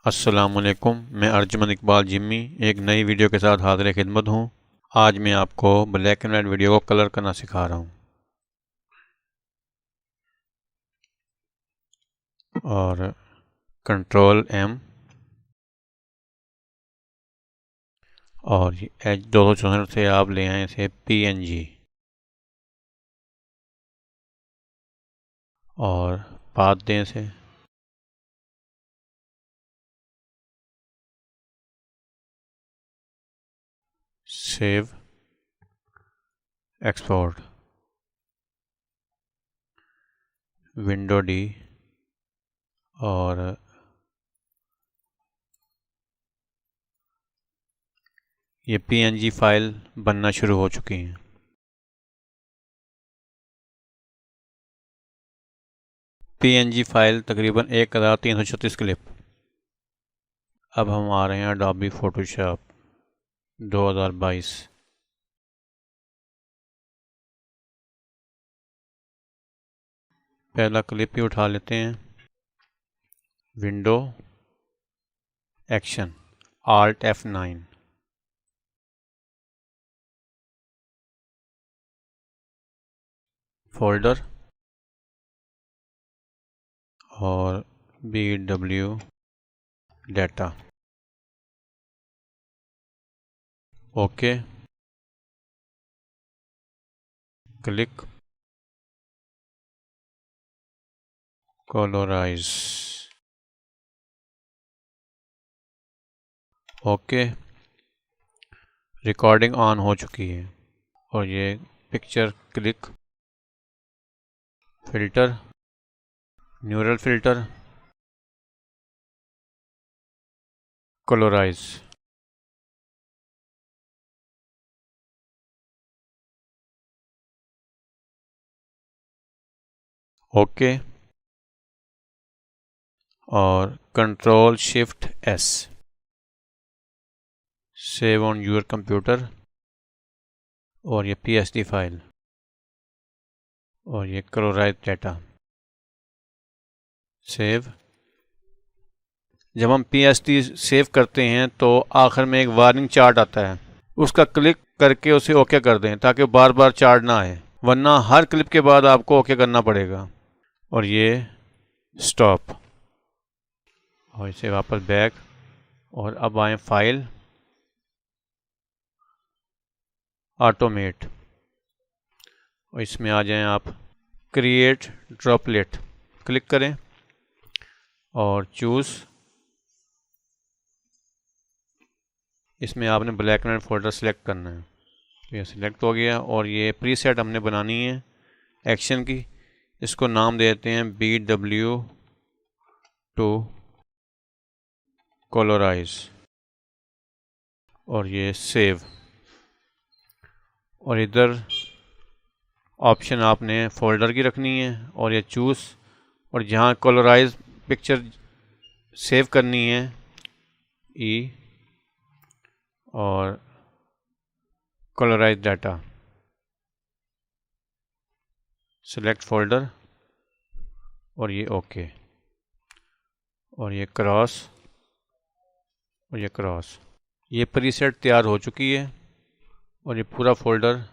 अस्सलामुअलैकुम। मैं अर्जुमन इकबाल जिम्मी एक नई वीडियो के साथ हाज़िर खिदमत हूँ। आज मैं आपको ब्लैक एंड वाइट वीडियो को कलर करना सिखा रहा हूँ। और कंट्रोल M और H264 से आप ले आए इसे PNG और पाथ दें इसे। सेव, एक्सपोर्ट, विंडो D और ये PNG फाइल बनना शुरू हो चुकी हैं। PNG फाइल तकरीबन 1336 क्लिप। अब हम आ रहे हैं अडोबी फोटोशॉप 2022। पहला क्लिप ही उठा लेते हैं। Window, action, Alt F9, folder और BW data. Okay, click, colourise. Okay, recording on हो चुकी है। और ये picture click, filter, neural filter, colourise. Okay और control shift S, save on your computer. और ये PSD फाइल और ये कलराइज डाटा। सेव। जब हम PSD सेव करते हैं तो आखिर में एक वार्निंग चार्ट आता है, उसका क्लिक करके उसे ओके कर दें ताकि बार बार चार्ट ना आए, वरना हर क्लिप के बाद आपको ओके करना पड़ेगा। और ये स्टॉप और इसे वापस बैक। और अब आए फाइल, ऑटोमेट और इसमें आ जाएं आप। क्रिएट ड्रॉपलेट क्लिक करें और चूज़। इसमें आपने black and white folder select करना है। तो ये सिलेक्ट हो गया। और ये प्रीसेट हमने बनानी है एक्शन की। इसको नाम देते हैं BW2 कलराइज और ये सेव। और इधर ऑप्शन आपने फोल्डर की रखनी है और ये चूज़। और जहाँ कलराइज पिक्चर सेव करनी है E और कलराइज डाटा, सेलेक्ट फोल्डर और ये ओके। और ये क्रॉस और ये क्रॉस। ये प्रीसेट तैयार हो चुकी है और ये पूरा फोल्डर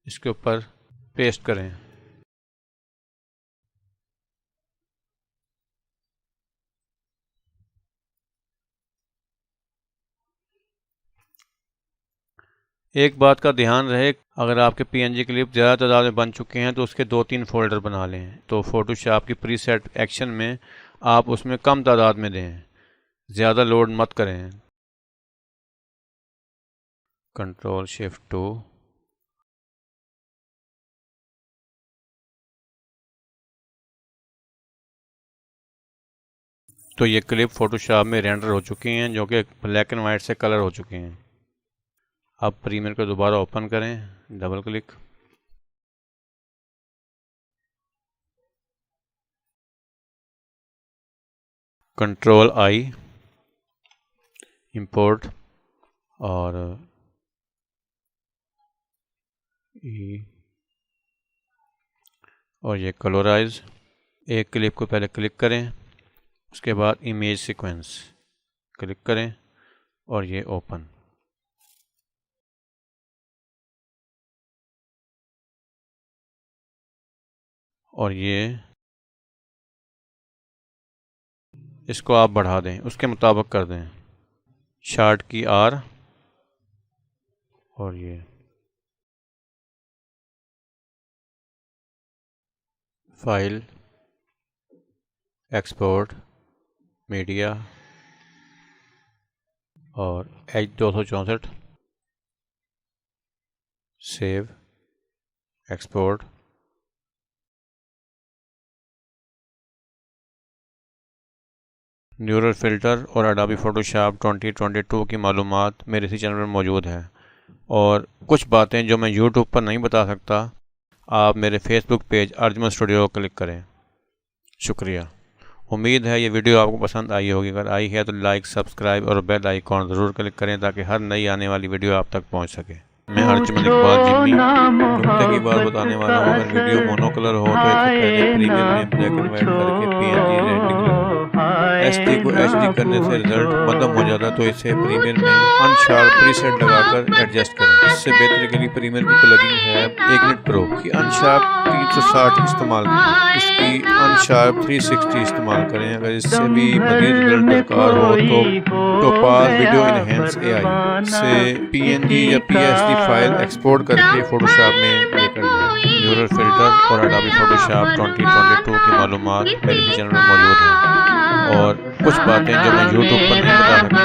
इसके ऊपर पेस्ट करें। एक बात का ध्यान रहे, अगर आपके PNG क्लिप ज़्यादा तादाद में बन चुके हैं तो उसके 2-3 फोल्डर बना लें। तो फोटोशॉप की प्रीसेट एक्शन में आप उसमें कम तादाद में दें, ज़्यादा लोड मत करें। कंट्रोल शिफ्ट 2 तो ये क्लिप फोटोशॉप में रेंडर हो चुकी हैं, जो कि ब्लैक एंड वाइट से कलर हो चुके हैं। अब प्रीमियर को दोबारा ओपन करें, double click, control I, import और E और ये कलराइज। एक क्लिप को पहले क्लिक करें, उसके बाद इमेज सीक्वेंस क्लिक करें और ये ओपन। और ये इसको आप बढ़ा दें, उसके मुताबिक कर दें। शार्ट की आर और ये फाइल, एक्सपोर्ट, मीडिया और H264, save, export. Neural filter और अडोबी फ़ोटोशॉप 2022 की मालूमात मेरे इसी चैनल पर मौजूद है। और कुछ बातें जो मैं यूट्यूब पर नहीं बता सकता, आप मेरे फेसबुक पेज अर्जुमन स्टूडियो को क्लिक करें। शुक्रिया। उम्मीद है ये वीडियो आपको पसंद आई होगी। अगर आई है तो लाइक, सब्सक्राइब और बेल आइकॉन ज़रूर क्लिक करें ताकि हर नई आने वाली वीडियो आप तक पहुंच सके। मैं अर्जुमन इकबाल जिम्मी नुक्ते की बात बताने वाला हूँ। अगर वीडियो मोनोकलर हो तो इससे पहले प्रीमियर में ब्लैक एंड वाइट करके PNG रेंडरिंग करें। SD को HD करने से रिजल्ट मध्यम हो जाता तो इसे प्रीमियर में अनशार्प प्रीसेट लगाकर एडजस्ट करें। इससे बेहतर के लिए प्रीमियर की प्लगइन है 1 मिनट प्रो की अनशार्प 360 इस्तेमाल करें। इसकी अनशार्प 360 इस्तेमाल करें। अगर इससे भी मज़ीद रिजल्ट दरकार हो तो टोपाज वीडियो इनहेंस AI से PNG या PSD फाइल एक्सपोर्ट करके फ़ोटोशॉप में लेकर जाएं। न्यूरल फ़िल्टर और अडोबी फ़ोटोशॉप 2022 की मालूमात मेरे चैनल में मौजूद हैं। और कुछ बातें जो मैं यूट्यूब पर नहीं बता सकता,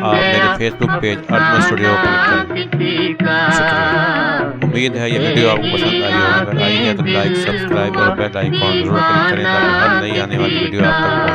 आप मेरे फेसबुक पेज अर्जुमन स्टूडियो को क्लिक करें। शुक्रिया। उम्मीद है ये वीडियो आपको पसंद आई होगी। अगर आई है तो लाइक, सब्सक्राइब और बेल आइकॉन ज़रूर क्लिक करें ताकि हर नई आने वाली वीडियो आप तक